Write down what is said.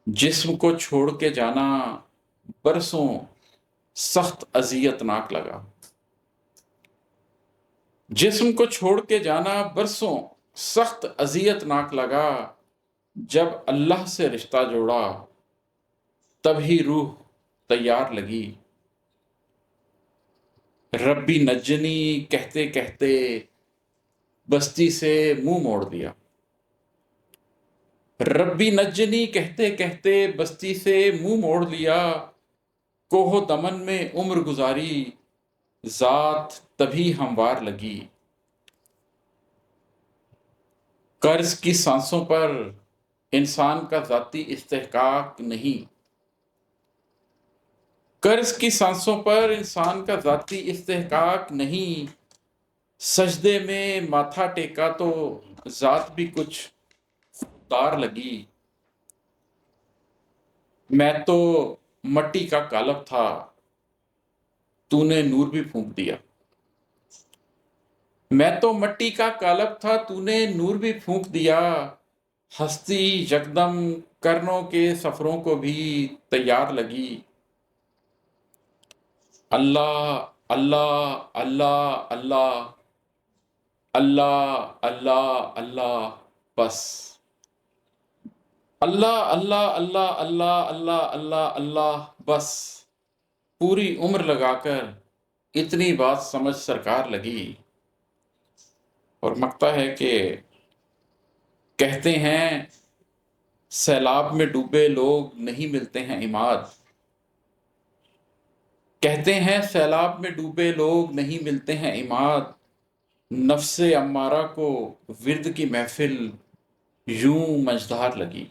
جسم کو چھوڑ کے جانا برسوں سخت اذیت ناک لگا، جسم کو چھوڑ کے جانا برسوں سخت اذیت ناک لگا، جب اللہ سے رشتہ جوڑا تبھی روح تیار لگی۔ ربی نجنی کہتے کہتے بستی سے منہ موڑ دیا، ربی نجنی کہتے کہتے بستی سے منہ موڑ لیا، کوہ و دمن میں عمر گزاری ذات تبھی ہموار لگی۔ قرض کی سانسوں پر انسان کا ذاتی استحقاق نہیں، قرض کی سانسوں پر انسان کا ذاتی استحقاق نہیں، سجدے میں ماتھا ٹیکا تو ذات بھی کچھ تار لگی۔ میں تو مٹی کا کالب تھا، تو نے نور بھی پھونک دیا، میں تو مٹی کا کالب تھا، تو نے نور بھی پھونک دیا، ہستی یکدم کرنوں کے سفروں کو بھی تیار لگی۔ اللہ اللہ اللہ اللہ اللہ اللہ اللہ بس، اللہ اللہ اللہ اللہ اللہ اللہ اللہ بس، پوری عمر لگا کر اتنی بات سمجھ سرکار لگی۔ اور مکتا ہے کہ کہتے ہیں سیلاب میں ڈوبے لوگ نہیں ملتے ہیں عماد، کہتے ہیں سیلاب میں ڈوبے لوگ نہیں ملتے ہیں عماد، نفس امارہ کو ورد کی محفل یوں مجدار لگی۔